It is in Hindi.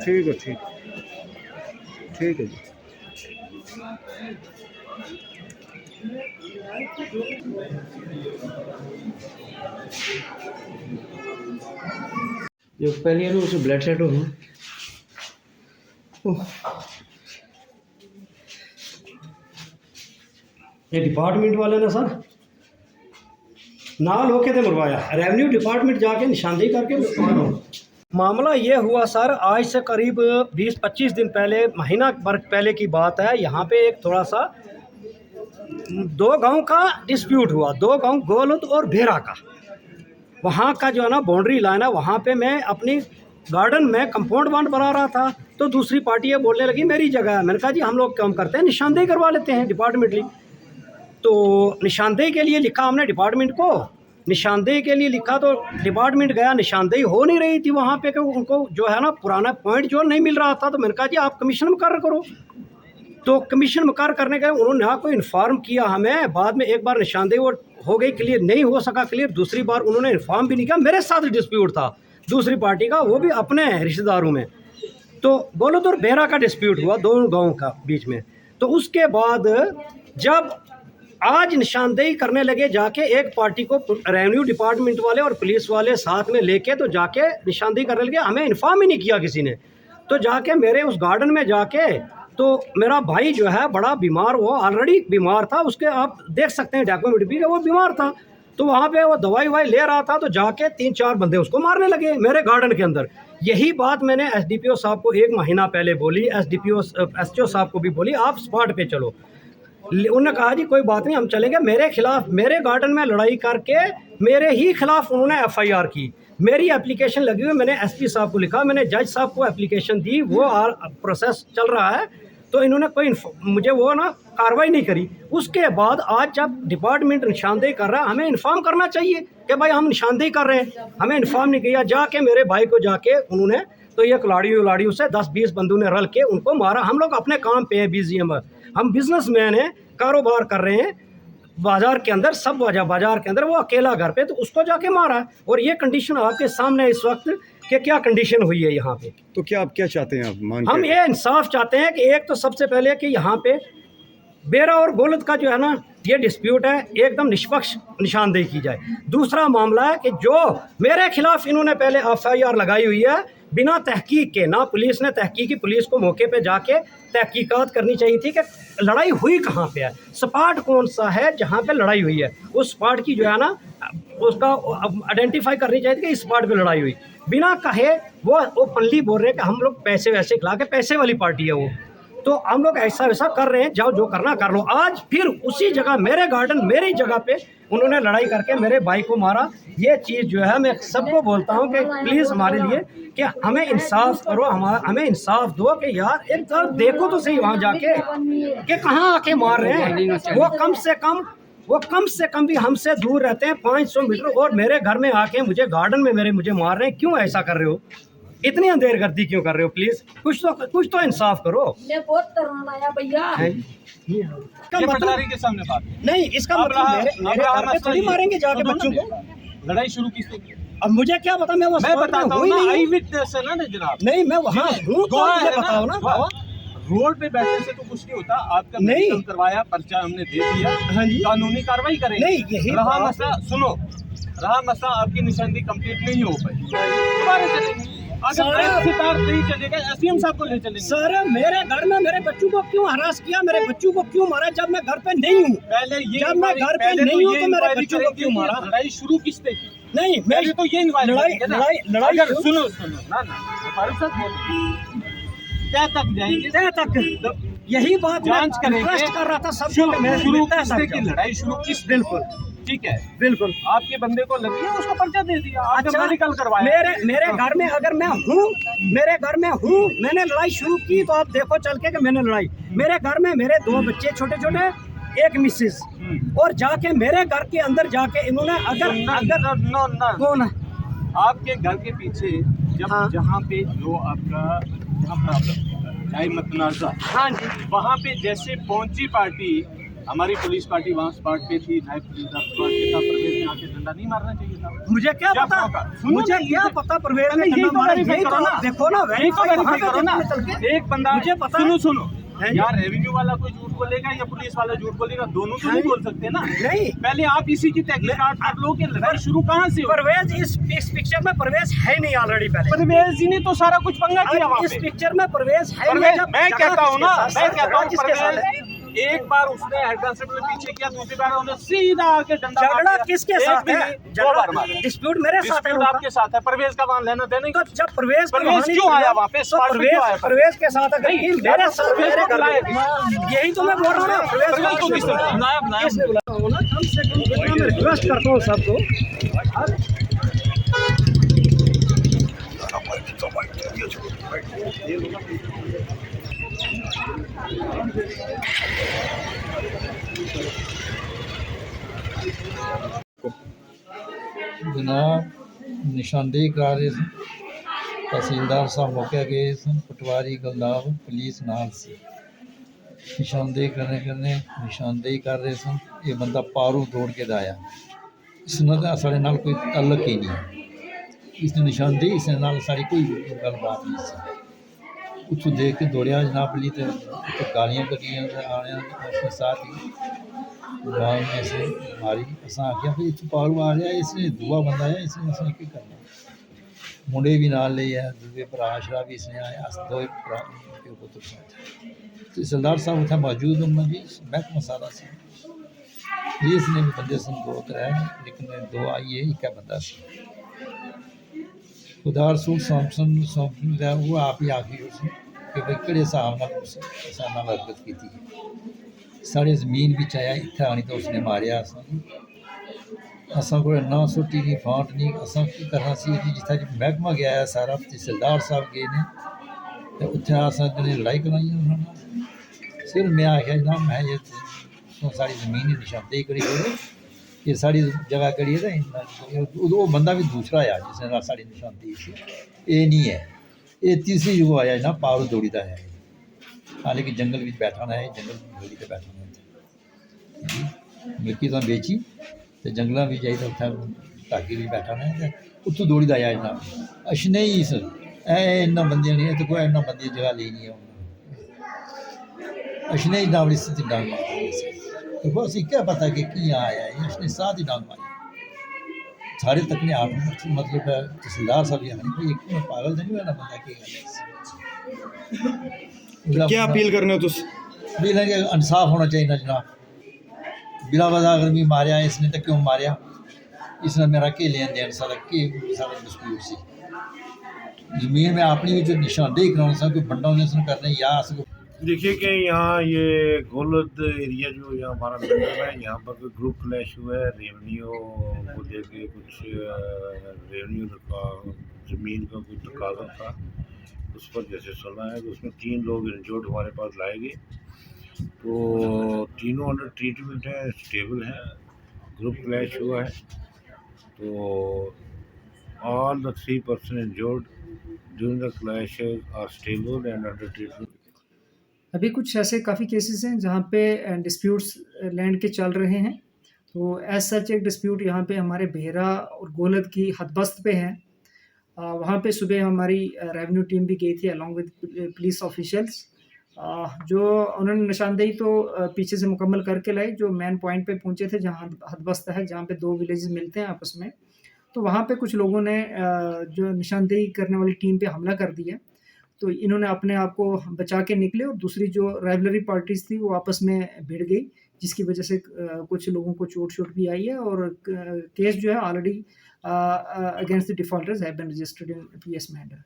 ठीक है, ठीक ठीक है जी। जो पहले उसे ब्लड सेट हो ये डिपार्टमेंट वाले ने सर नाल होके थे मरवाया, रेवेन्यू डिपार्टमेंट जाके निशानदेही करके मामला ये हुआ सर। आज से करीब 20-25 दिन पहले, महीना भर पहले की बात है। यहाँ पे एक थोड़ा सा 2 गांव का डिस्प्यूट हुआ, 2 गांव गोलद और भेरा का। वहाँ का जो है ना बाउंड्री लाइन है, वहाँ पे मैं अपनी गार्डन में कंपाउंड वाल बना रहा था, तो दूसरी पार्टी ये बोलने लगी मेरी जगह है। मैंने कहा जी हम लोग काम करते हैं, निशानदेही करवा लेते हैं डिपार्टमेंटली। तो निशानदेही के लिए लिखा हमने डिपार्टमेंट को, निशानदेही के लिए लिखा तो डिपार्टमेंट गया, निशानदेही हो नहीं रही थी वहाँ पे, क्योंकि उनको जो है ना पुराना पॉइंट जो नहीं मिल रहा था। तो मैंने कहा जी आप कमीशन मुकर्रर करो। तो कमीशन मुकर्रर करने के उन्होंने ना कोई इन्फॉर्म किया हमें। बाद में एक बार निशानदेही वो हो गई क्लियर, नहीं हो सका क्लियर, दूसरी बार उन्होंने इन्फॉर्म भी नहीं किया। मेरे साथ डिस्प्यूट था दूसरी पार्टी का, वो भी अपने रिश्तेदारों में। तो बोलो तो बेहरा का डिस्प्यूट हुआ 2 गाँव का बीच में। तो उसके बाद जब आज निशानदेही करने लगे जाके, एक पार्टी को रेवेन्यू डिपार्टमेंट वाले और पुलिस वाले साथ में लेके तो जाके निशानदेही करने लगे, हमें इन्फॉर्म ही नहीं किया किसी ने। तो जाके मेरे उस गार्डन में जाके, तो मेरा भाई जो है बड़ा बीमार, वो ऑलरेडी बीमार था, उसके आप देख सकते हैं डॉक्यूमेंट भी, वो बीमार था। तो वहाँ पे वो दवाई ववाई ले रहा था, तो जाके 3-4 बंदे उसको मारने लगे मेरे गार्डन के अंदर। यही बात मैंने SDPO साहब को 1 महीना पहले बोली, SDPO साहब को भी बोली, आप स्पॉट पे चलो। उन्होंने कहा जी कोई बात नहीं हम चलेंगे। मेरे खिलाफ, मेरे गार्डन में लड़ाई करके मेरे ही खिलाफ उन्होंने FIR की। मेरी एप्लीकेशन लगी हुई, मैंने SP साहब को लिखा, मैंने जज साहब को एप्लीकेशन दी, वो प्रोसेस चल रहा है। तो इन्होंने कोई मुझे वो ना कार्रवाई नहीं करी। उसके बाद आज जब डिपार्टमेंट निशानदेही कर रहा है, हमें इन्फॉर्म करना चाहिए कि भाई हम निशानदेही कर रहे हैं, हमें इन्फॉर्म नहीं किया। जाके मेरे भाई को जाके उन्होंने, तो ये खिलाड़ियों से 10-20 बंदों ने रल के उनको मारा। हम लोग अपने काम पे हैं, बिजी हैं, हम बिजनेसमैन हैं, कारोबार कर रहे हैं बाजार के अंदर, सब बाजार के अंदर, वो अकेला घर पे, तो उसको जाके मारा। और ये कंडीशन आपके सामने इस वक्त कि क्या कंडीशन हुई है यहाँ पे। तो क्या आप क्या चाहते हैं आप हम ये इंसाफ चाहते हैं कि एक तो सबसे पहले कि यहाँ पे बेरा और गोलद का जो है ना ये डिस्प्यूट है, एकदम निष्पक्ष निशानदेही की जाए। दूसरा मामला है कि जो मेरे खिलाफ इन्होंने पहले FIR लगाई हुई है बिना तहकीक के, ना पुलिस ने तहकीक की, पुलिस को मौके पे जाके तहकीकात करनी चाहिए थी कि लड़ाई हुई कहाँ पे है, स्पॉट कौन सा है जहाँ पे लड़ाई हुई है। उस स्पॉट की जो है ना उसका आइडेंटिफाई करनी चाहिए कि इस स्पॉट पे लड़ाई हुई। बिना कहे वो पल्ली बोल रहे हैं कि हम लोग पैसे वैसे खिला के, पैसे वाली पार्टी है वो। तो हम लोग ऐसा वैसा कर रहे हैं, जाओ जो करना कर लो। आज फिर उसी जगह मेरे गार्डन, मेरी जगह पे उन्होंने लड़ाई करके मेरे भाई को मारा। ये चीज़ जो है मैं सबको बोलता हूँ कि प्लीज़ हमारे लिए कि हमें इंसाफ करो, हमें इंसाफ दो कि यार एक बार देखो तो सही वहाँ जाके कि कहाँ आके मार रहे हैं। वो कम से कम भी हमसे दूर रहते हैं 500 मीटर, और मेरे घर में आके मुझे गार्डन में मुझे मार रहे हैं। क्यों ऐसा कर रहे हो, इतनी अंधेरगर्दी क्यों कर रहे हो? प्लीज कुछ तो इंसाफ करो। बहुत करवाया भैया, के सामने बात नहीं, इसका मतलब मेरे घर पे थोड़ी मारेंगे जाके बच्चों को। लड़ाई शुरू किसने? अब मुझे क्या पता, मैं बताता हूँ ना, आई विटनेस है ना जनाब। नहीं, मैं वहाँ हूँ तो मुझे बताओ ना। रोड पे बैठने से तो कुछ नहीं होता। आपका नहीं करवाया, पर्चा हमने दे दिया, हाँ जी, कानूनी कार्रवाई करेंगे। नहीं, यही रहा मसला, सुनो, रहा मसला आपकी निशानदेही कंप्लीट नहीं हो पाई, दोबारा चलेंगे। अगर नहीं चलेगा, SDM साहब को ले चलेंगे। सर मेरे घर में मेरे बच्चों को क्यों हरास किया, मेरे बच्चों को क्यों मारा जब मैं घर पे नहीं हूँ? पहले ये, जब मैं घर पे नहीं हूँ तो मेरे बच्चों को क्यों मारा? लड़ाई शुरू किसने की? नहीं, मैं तो ये लड़ाई सुनो ना फारूक साहब, क्या तक जाएंगे? क्या तक? यही बात जांच करेंगे। कर रहा था सब शुरू की लड़ाई शुरू किस? बिल्कुल ठीक है, बिल्कुल। आपके बंदे को लगी है, उसको पर्चा दे दिया। अच्छा, मेडिकल करवाया। मेरे घर में अगर मैं हूँ, मेरे घर में हूँ, मैंने लड़ाई शुरू की तो आप देखो चल के कि मैंने लड़ाई, मेरे घर में मेरे 2 बच्चे छोटे छोटे, एक मिसेस, और जाके मेरे घर के अंदर जाके इन्होंने अगर कौन है आपके घर के पीछे जब जहाँ पे जो आपका जहाँ प्रॉब्लम चाहे मतनाजा, हाँ जी, वहाँ पे जैसे पहुंची पार्टी हमारी पुलिस पार्टी वहाँ स्पॉट पे थी, नायब पुलिस स्पॉट पे था, परवेज ने आके डंडा नहीं मारना चाहिए था। मुझे क्या क्या पता, मौका? सुनो मुझे ना, क्या पता परवेज ने यही डंडा तो मारा, verify यही करो तो ना। देखो ना, यही तो verify वेरीफाई वहाँ करो ना। पे चल के। एक बंदा, मुझे पता है। सुनो है जी। यार, रेवेन्यू वाला कोई झूठ बोलेगा या पुलिस वाला झूठ बोलेगा, दोनों तो है नहीं जी। बोल सकते ना। नहीं, पहले आप इसी की तहकीकात कर लो कि लड़ाई शुरू कहाँ से हो। परवेज इस पिक्चर में परवेज है नहीं ऑलरेडी पहले। परवेज जी ने तो सारा कुछ पंगा किया वहाँ इस पे। पिक्चर में परवेज है नहीं। परवेज, जब मैं झगड़ा कहता हूँ किसके ना, साथ- मैं कहता झगड़ा हूँ किसके साथ है? परवेज, एक बार उसने हेड कांस्टेबल पीछे किया, दूसरी बार उन्होंने सीधा आके डंडा मार झगड़ा दिया। किसके एक साथ भी है? नहीं, दो बार मारा। डिस्प्यूट मेरे साथ है डिस्प्यूट उनका। आपके साथ है, परवेज का वहाँ लेना देना ही तो जब परवेज का परवेज वहाँ नहीं क्यों आया किया, वहाँ पे? तो स्पॉट पे क्यों आया? परवेज के साथ अगर नहीं, नहीं, मेरे साथ परवेज मेरे को घर बुलाया में- यही तो मैं बोल रहा हूँ ना, परवेज को किसने बुलाया? नायब किसने बुलाया हो ना, कम से कम इतना मैं रिक्वेस्ट करता हूँ सबको। जनाब निशानदेही करा रहे सन, तहसीलदार साहब मौके गए सन, पटवारी गुलदाब पुलिस नाल सी, निशानदेही करने निशानदेही कर रहे सन। ये बंदा पारू दौड़ के आया, इसने तो साढ़े नाल कोई तल्लक ही नहीं है, इसने निशानदेही इसने नाल साड़ी कोई गलबात नहीं सी। उत्थों देख के दौड़िया जनाब ली, तो गालियाँ कटियाँ आने उसके साथ ही गाल में से मारी। अस आख्या भाई इतों पारू आ रहा, इसने दूआ बंदा है, इसने असें की करना। मुंडे भी नाल ले आए, दूए भरा शरा भी इसने आए, अस दो भरा प्यो पुत्र तहसीलदार साहब उत्थे मौजूद होना जी, महकमा सारा सी, पुलिस ने भी बंदे सन दो त्रै, लेकिन दो आई है, एक बंदा सी। खुदा रसूल सौंपन वो आप ही आखी उस कि भाई केड़े हिसाब नाल हरकत की है। साढ़े जमीन बिच आया, इत्थे आनी तो उसने मारिया असां कोई ना सुट्टी नहीं फांट नहीं, असां की करना सी जी। जित्थे महकमा गया है सारा, तहसीलदार साहब गए ने, तो उत्थे असां ने लड़ाई कराई उन्होंने। सिर्फ मैं आख्या जनाब, मैं ये साड़ी जमीन ही निशानदेही करी करो, ये साड़ी जगह करी है, तो वो बंदा भी दूसरा आया जिसने नाल साड़ी निशानदेही सी, ये नहीं है। ये तीसरी जो आया ना पावर दौड़ी का है, हालांकि जंगल में बैठा ना है, जंगल दौड़ी के बैठा है, मिल्की तो बेची तो जंगलों में जाइए, उत्थे ढाकी भी बैठा ना, उत्थों दौड़ी आया जनाब। अशने ही सर इन्ना बंदे नहीं, तो कोई इन्ना बंदी जगह ली नहीं है, अशने ही नावड़ी स्थिति डांग मारी। देखो असी क्या पता कि आया है, अशने साथ ही डांग मारी सारे तक ने आप, मतलब तहसीलदार साहब यहाँ एक पागल नहीं हुआ बंदा कि क्या अपील करने हो तुस? अपील है कि इंसाफ होना चाहिए ना जनाब, बिला वजह अगर भी मारिया इसने तो क्यों मारिया, इसने मेरा के लेन देन सारा डिस्प्यूट सी जमीन में अपनी भी जो निशानदेही कराना सा, कोई बंडा उन्हें करने या देखिए कि यहाँ ये गोलद एरिया जो यहाँ हमारा मंडल है, यहाँ पर कोई ग्रुप क्लैश हुआ है रेवेन्यू को लेके। कुछ रेवेन्यू का ज़मीन का कोई तकाजा था, उस पर जैसे सुना है तो उसमें 3 लोग इंजर्ड हमारे पास लाए गए, तो तीनों अंडर ट्रीटमेंट है, स्टेबल है। ग्रुप क्लैश हुआ है, तो all the 3 person injured during the clash are stable and under treatment. अभी कुछ ऐसे काफ़ी केसेस हैं जहाँ पे डिस्प्यूट्स लैंड के चल रहे हैं। तो एज सच एक डिस्प्यूट यहाँ पे हमारे बेहरा और गोलद की हदबस्त पे है। वहाँ पे सुबह हमारी रेवेन्यू टीम भी गई थी अलॉन्ग विद पुलिस ऑफिशियल्स, जो उन्होंने निशानदेही तो पीछे से मुकम्मल करके लाई, जो मेन पॉइंट पे पहुँचे थे जहाँ हदबस्त है, जहाँ पे 2 विलेजेस मिलते हैं आपस में। तो वहाँ पे कुछ लोगों ने जो निशानदेही करने वाली टीम पे हमला कर दिया, तो इन्होंने अपने आप को बचा के निकले और दूसरी जो राइवलरी पार्टीज़ थी वो आपस में भिड़ गई, जिसकी वजह से कुछ लोगों को चोट भी आई है, और केस जो है already against the defaulters have been registered in PS matter.